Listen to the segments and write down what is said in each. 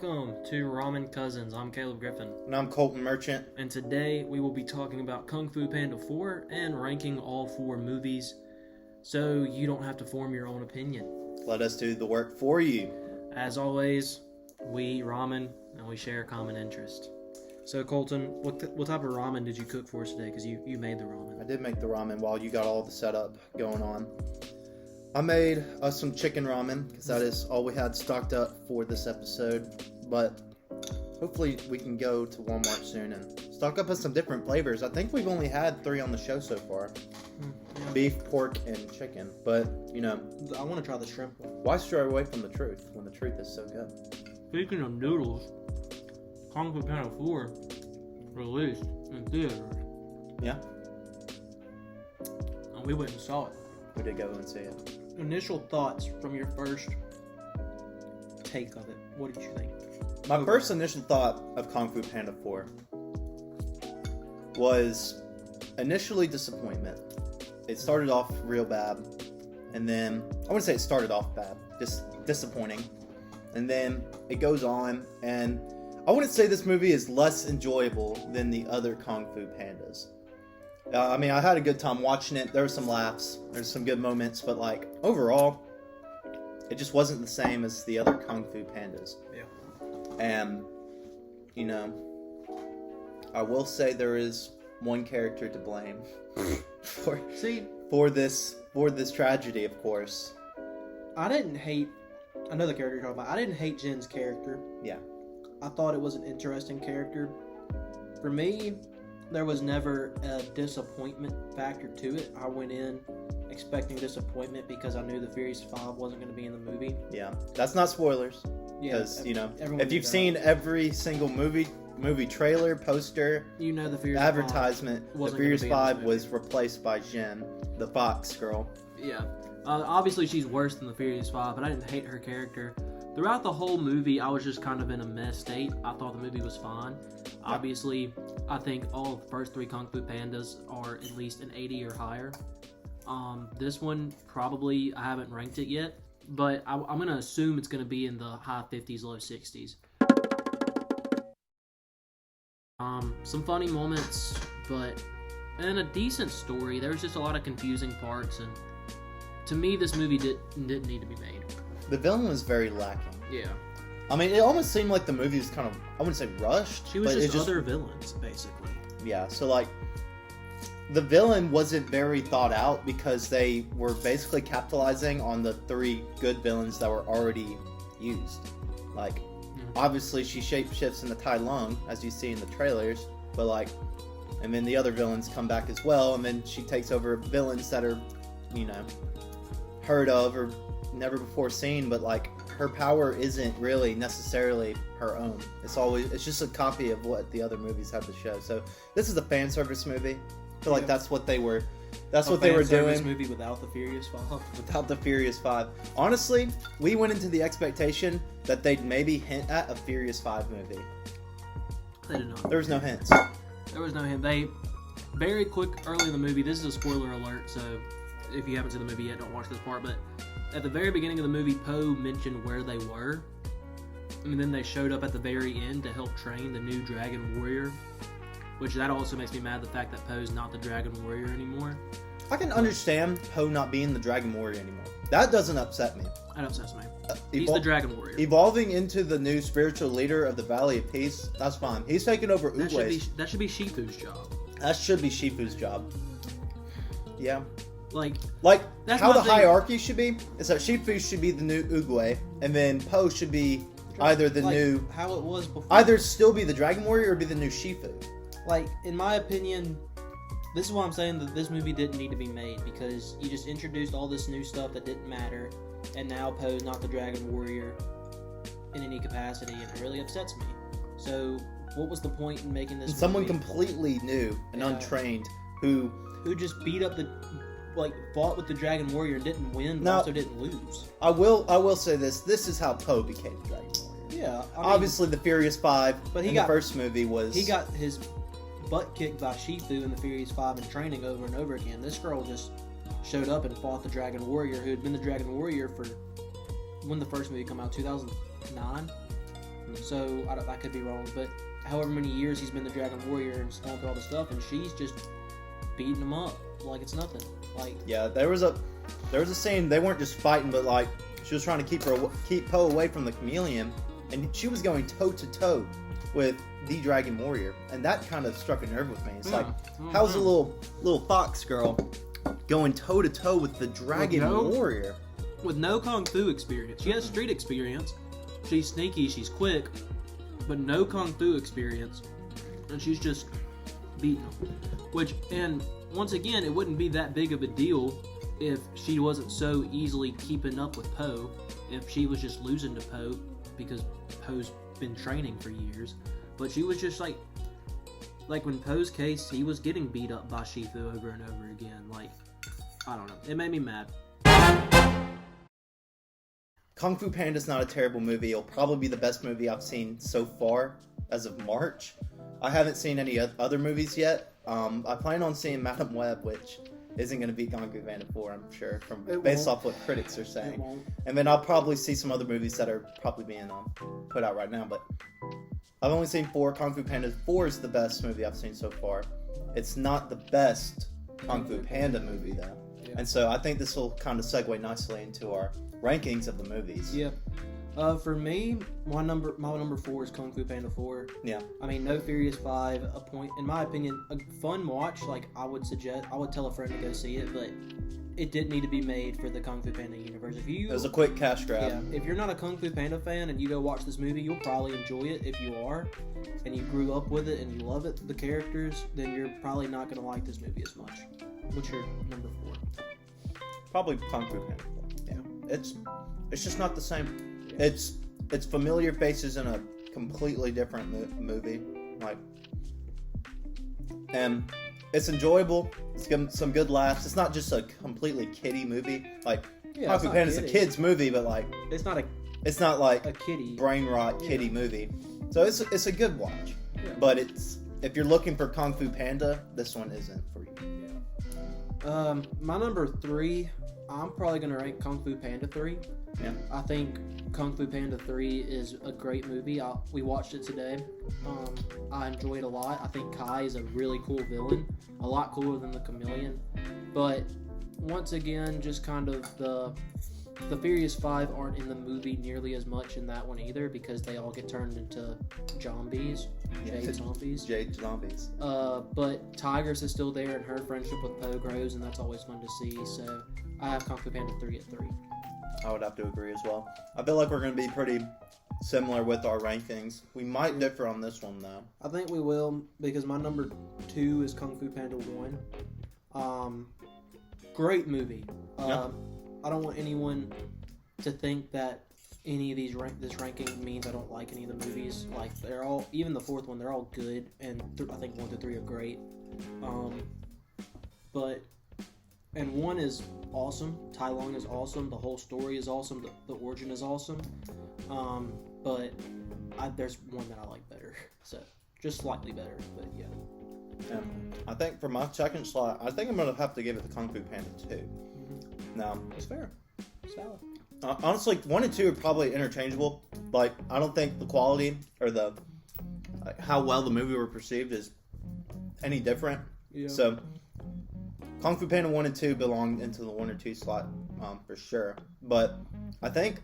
Welcome to Ramen Cousins. I'm Caleb Griffin. And I'm Colton Merchant. And today we will be talking about Kung Fu Panda 4 and ranking all 4 movies so you don't have to form your own opinion. Let us do the work for you. As always, we eat ramen and we share a common interest. So Colton, what type of ramen did you cook for us today? Because you made the ramen. I did make the ramen while you got all the setup going on. I made us some chicken ramen because that is all we had stocked up for this episode. But hopefully we can go to Walmart soon and stock up on some different flavors. I think we've only had 3 on the show so far. Yeah. Beef, pork, and chicken. But, you know, I want to try the shrimp one. why stray away from the truth when the truth is so good? Speaking of noodles, Kung Fu Panda 4 released in theaters. Yeah, And we went and saw it. we did go and see it. Initial thoughts from your first take of it. What did you think? My first initial thought of Kung Fu Panda 4 was initially disappointment. It started off real bad, and then, I wouldn't say it started off bad, just disappointing. And then it goes on, and I wouldn't say this movie is less enjoyable than the other Kung Fu Pandas. I mean, I had a good time watching it. There were some laughs. There's some good moments. But, like, overall, it just wasn't the same as the other Kung Fu Pandas. Yeah. And, you know, I will say there is one character to blame for this tragedy, of course. I didn't hate another character you're talking about. I didn't hate Jin's character. Yeah. I thought it was an interesting character. For me, there was never a disappointment factor to it. I went in expecting disappointment because I knew the Furious 5 wasn't going to be in the movie. Yeah. That's not spoilers. Yeah, Because, you know, everyone if knew you've that. seen every single movie trailer, poster, You know the Furious advertisement, 5 the wasn't Furious gonna be in this 5 movie. was replaced by Jin, the Fox girl. Yeah. Obviously, she's worse than the Furious 5, but I didn't hate her character. Throughout the whole movie, I was just kind of in a mess state. I thought the movie was fine. Obviously, I think all of the first 3 Kung Fu Pandas are at least an 80 or higher. This one, probably, I haven't ranked it yet, but I'm going to assume it's going to be in the high 50s, low 60s. Some funny moments, but and a decent story. There's just a lot of confusing parts, and to me, this movie didn't need to be made. The villain was very lacking. Yeah. I mean, it almost seemed like the movie was kind of, I wouldn't say rushed. She was but just other villains, basically. Yeah, so like, the villain wasn't very thought out because they were basically capitalizing on the 3 good villains that were already used. Like, obviously she shapeshifts into Tai Lung, as you see in the trailers, but like, and then the other villains come back as well, and then she takes over villains that are, you know, heard of or never before seen, but like, her power isn't really necessarily her own. It's just a copy of what the other movies have to show. So this is a fan service movie. I feel like that's what they were doing movie without the Furious 5. without the Furious 5. Honestly, we went into the expectation that they'd maybe hint at a Furious 5 movie. They did not. There was no hints. There was no hint. They very quick early in the movie. This is a spoiler alert, so if you haven't seen the movie yet, don't watch this part. But at the very beginning of the movie, Poe mentioned where they were, and then they showed up at the very end to help train the new Dragon Warrior. Which that also makes me mad, the fact that Poe's not the Dragon Warrior anymore. I can understand Poe not being the Dragon Warrior anymore. That doesn't upset me. That upsets me. He's the Dragon Warrior. Evolving into the new spiritual leader of the Valley of Peace, that's fine. He's taking over Oogway's. That should be Shifu's job. That should be Shifu's job. Yeah. Like That's how the hierarchy should be is that Shifu should be the new Oogway, and then Poe should be either the new, how it was before. either still be the Dragon Warrior or be the new Shifu. Like, in my opinion, this is why I'm saying that this movie didn't need to be made, because you just introduced all this new stuff that didn't matter, and now Poe's not the Dragon Warrior in any capacity, and it really upsets me. So, what was the point in making this Someone movie? completely new and untrained who just beat up fought with the Dragon Warrior and didn't win, but Now- also didn't lose. I will say this is how Poe became the Dragon Warrior. Yeah, Obviously the Furious 5 but he in got- the first movie was he got his butt kicked by Shifu in the Furious 5 in training over and over again. This girl just showed up and fought the Dragon Warrior, who had been the Dragon Warrior for when the first movie came out, 2009. So I could be wrong, but however many years he's been the Dragon Warrior and going through all this stuff, and she's just beating him up like it's nothing. Like, yeah, there was a scene. They weren't just fighting, but like she was trying to keep Poe away from the chameleon, and she was going toe to toe with the Dragon Warrior, and that kind of struck a nerve with me. It's like, how's a little fox girl going toe to toe with the Dragon Warrior with no kung fu experience? She has street experience. She's sneaky. She's quick, but no kung fu experience, and she's just beating him. Which, and once again, it wouldn't be that big of a deal if she wasn't so easily keeping up with Poe. If she was just losing to Poe because Poe's been training for years, but she was just like when Poe's case, he was getting beat up by Shifu over and over again. Like, I don't know, it made me mad. Kung Fu Panda is not a terrible movie. It'll probably be the best movie I've seen so far as of March. I haven't seen any other movies yet. I plan on seeing Madame Web, which isn't going to beat Kung Fu Panda 4, I'm sure, based off what critics are saying. And then I'll probably see some other movies that are probably being put out right now. But I've only seen 4. Kung Fu Panda 4 is the best movie I've seen so far. It's not the best Kung Fu Panda movie, though. Yeah. And so I think this will kind of segue nicely into our rankings of the movies. Yep. For me, my number 4 is Kung Fu Panda 4. Yeah. I mean, No Furious 5, in my opinion, a fun watch. Like, I would tell a friend to go see it, but it didn't need to be made for the Kung Fu Panda universe. It was a quick cash grab. Yeah. If you're not a Kung Fu Panda fan and you go watch this movie, you'll probably enjoy it. If you are, and you grew up with it and you love it, the characters, then you're probably not going to like this movie as much. What's your number 4? Probably Kung Fu Panda 4. Yeah. It's just not the same. It's familiar faces in a completely different movie, like, and it's enjoyable. It's got some good laughs. It's not just a completely kiddie movie. Like, Kung Fu Panda's a kids movie, but like it's not like a kiddie brain rot kiddie movie. So it's a good watch. Yeah. But if you're looking for Kung Fu Panda, this one isn't for you. Yeah. My number 3, I'm probably gonna rank Kung Fu Panda 3. Yeah. I think Kung Fu Panda 3 is a great movie. We watched it today. I enjoyed it a lot. I think Kai is a really cool villain. A lot cooler than the Chameleon. But once again, just kind of the Furious 5 aren't in the movie nearly as much in that one either, because they all get turned into zombies. Jade zombies. But Tigress is still there, and her friendship with Poe grows, and that's always fun to see. So I have Kung Fu Panda 3 at 3. I would have to agree as well. I feel like we're going to be pretty similar with our rankings. We might differ on this one, though. I think we will, because my number 2 is Kung Fu Panda 1. Great movie. Yeah. I don't want anyone to think that any of this ranking means I don't like any of the movies. Like, they're all, even the 4th one, they're all good, and I think 1 to 3 are great. And 1 is awesome. Tai Lung is awesome. The whole story is awesome. The origin is awesome. But there's one that I like better. So, just slightly better, but yeah. I think for my second slot, I think I'm going to have to give it to Kung Fu Panda 2. Mm-hmm. Now, it's fair. Solid. Honestly, 1 and 2 are probably interchangeable. Like, I don't think the quality or how well the movie were perceived is any different. Yeah. So, Kung Fu Panda 1 and 2 belong into the 1 or 2 slot for sure. But I think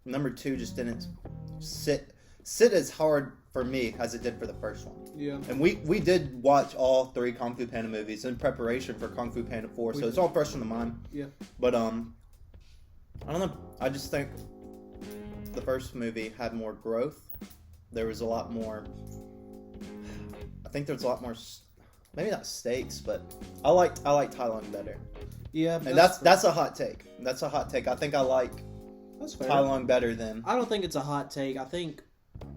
number 2 just didn't sit as hard for me as it did for the first one. Yeah. And we did watch all 3 Kung Fu Panda movies in preparation for Kung Fu Panda 4, so it's all fresh in the mind. Yeah. But I don't know. I just think the first movie had more growth. There was a lot more. I think there was a lot more. Maybe not stakes, but I like Tai Lung better. Yeah, and that's a hot take. That's a hot take. I think I like Tai Lung better than. I don't think it's a hot take. I think.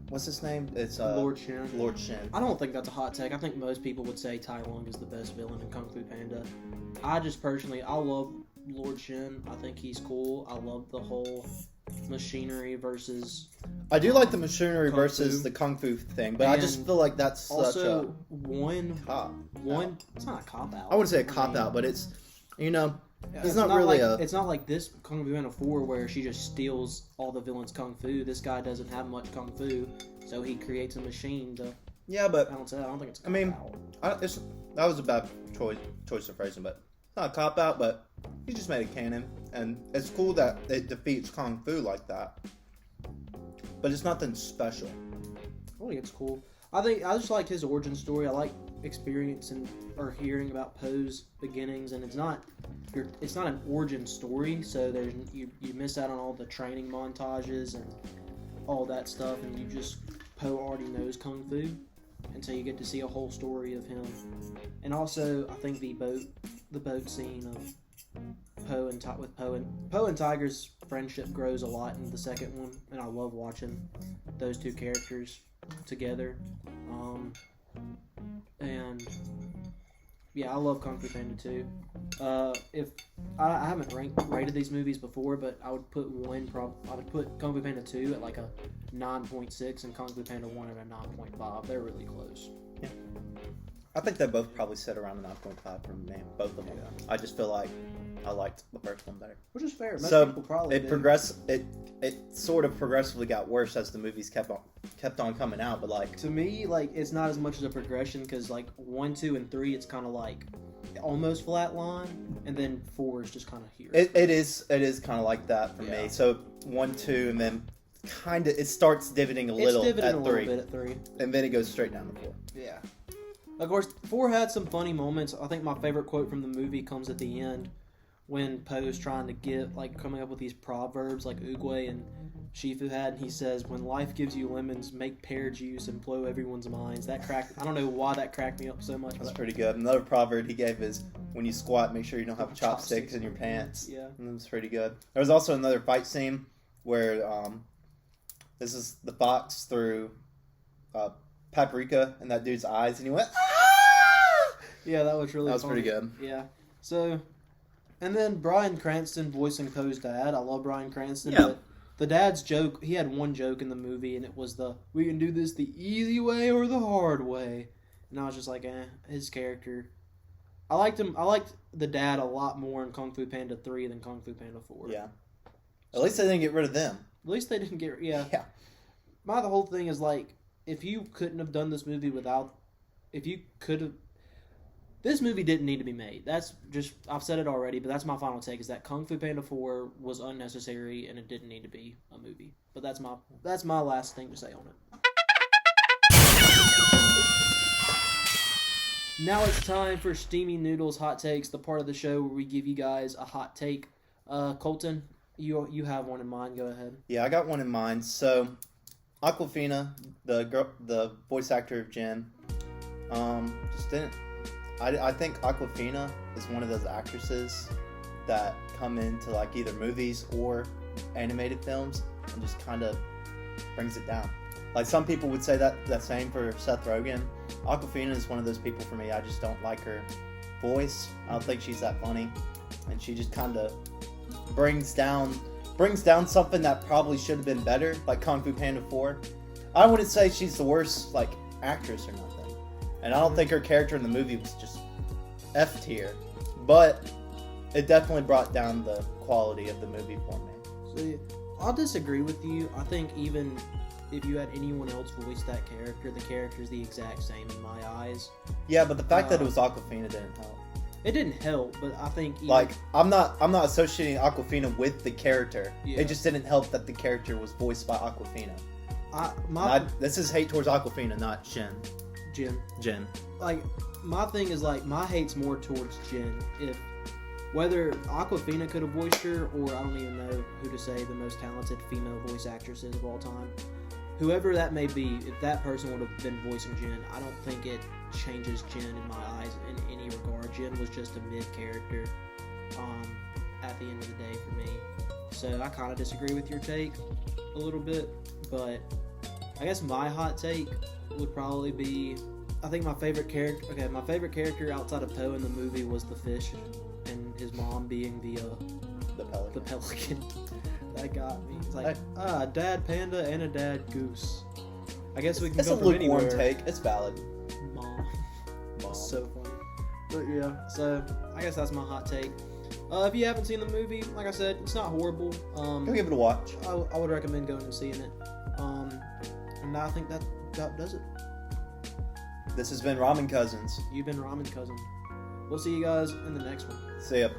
What's his name? It's Lord Shen. Lord Shen. I don't think that's a hot take. I think most people would say Tai Lung is the best villain in Kung Fu Panda. I just personally, I love Lord Shen. I think he's cool. I love the whole machinery versus. I do like the machinery versus the Kung Fu thing, but I just feel like that's also such a one. It's not a cop out. I wouldn't say a cop out, but it's He's not really It's not like this Kung Fu Panda 4 where she just steals all the villain's kung fu. This guy doesn't have much kung fu, so he creates a machine to Yeah, but balance it out. I don't think it's a I mean, cop-out. that was a bad choice of phrasing, but it's not a cop out. But he just made it canon, and it's cool that it defeats kung fu like that. But it's nothing special. I think it's cool. I just like his origin story. I like experiencing or hearing about Poe's beginnings, and it's not an origin story, so you miss out on all the training montages and all that stuff, and you just Poe already knows kung fu, and so you get to see a whole story of him. And also, I think the boat scene of Poe and Tiger's friendship grows a lot in the second one, and I love watching those two characters together. And yeah, I love Kung Fu Panda 2. If I haven't rated these movies before, but I would put Kung Fu Panda 2 at like a 9.6 and Kung Fu Panda 1 at a 9.5. They're really close. Yeah. I think they both probably sit around a 9.5 for me, both of them. Yeah. I just feel like I liked the first one better. Which is fair. Most So people probably do. it sort of progressively got worse as the movies kept on coming out, but like To me, like, it's not as much as a progression, because like 1, 2, and 3, it's kind of like almost flat line, and then 4 is just kind of here. it is kind of like that for Yeah. me. So 1, 2, and then kind of it starts divoting a little It's divided at a 3, little bit at 3. and then it goes straight down to 4. Yeah. Of course, 4 had some funny moments. I think my favorite quote from the movie comes at the end when Poe's trying to coming up with these proverbs like Oogway and Shifu had, and he says, "When life gives you lemons, make pear juice and blow everyone's minds." I don't know why that cracked me up so much. That's But pretty good. Another proverb he gave is, when you squat, make sure you don't have chopsticks in your pants. Yeah. And that was pretty good. There was also another fight scene where this is the fox threw paprika in that dude's eyes, and he went, "Ah!" Yeah, that was really That was funny. pretty good. Yeah. So, and then Bryan Cranston voicing Poe's dad. I love Bryan Cranston. Yeah. But the dad's joke, he had one joke in the movie, and it was we can do this the easy way or the hard way. And I was just like, his character. I liked the dad a lot more in Kung Fu Panda 3 than Kung Fu Panda 4. Yeah. At least they didn't get rid of them. At least they didn't get, yeah. Yeah. The whole thing is like, if you couldn't have done this movie this movie didn't need to be made. That's just, I've said it already, but that's my final take, is that Kung Fu Panda 4 was unnecessary and it didn't need to be a movie. But that's my last thing to say on it. Now it's time for Steamy Noodles Hot Takes, the part of the show where we give you guys a hot take. Colton, you have one in mind. Go ahead. Yeah, I got one in mind. So, Awkwafina, the voice actor of Jen, just didn't. I think Awkwafina is one of those actresses that come into like either movies or animated films and just kind of brings it down. Like some people would say that same for Seth Rogen. Awkwafina is one of those people for me. I just don't like her voice. I don't think she's that funny, and she just kind of brings down something that probably should have been better, like Kung Fu Panda 4. I wouldn't say she's the worst like actress or nothing, and I don't think her character in the movie was just F tier, but it definitely brought down the quality of the movie for me. See, I'll disagree with you. I think even if you had anyone else voice that character, the character's the exact same in my eyes. Yeah, but the fact that it was Awkwafina didn't help. It didn't help, but I think I'm not associating Awkwafina with the character. Yeah. It just didn't help that the character was voiced by Awkwafina. This is hate towards Awkwafina, not Jen. Jen. Like, my thing is, like, my hate's more towards Jen. If whether Awkwafina could have voiced her, or I don't even know who to say the most talented female voice actress is of all time. Whoever that may be, if that person would have been voicing Jen, I don't think it changes Jen in my eyes in any regard. Jen was just a mid character at the end of the day for me. So I kind of disagree with your take a little bit, but I guess my hot take would probably be, I think my favorite character outside of Poe in the movie was the fish, and his mom being the Pelican. The pelican. That got me. It's like, a dad panda and a dad goose. I guess we can It's go a from lukewarm anywhere. take. It's valid. Mom. So funny. But yeah, so I guess that's my hot take. If you haven't seen the movie, like I said, it's not horrible. Go give it a watch. I would recommend going and seeing it. And I think that does it. This has been Ramen Cousins. You've been Ramen Cousin. We'll see you guys in the next one. See ya.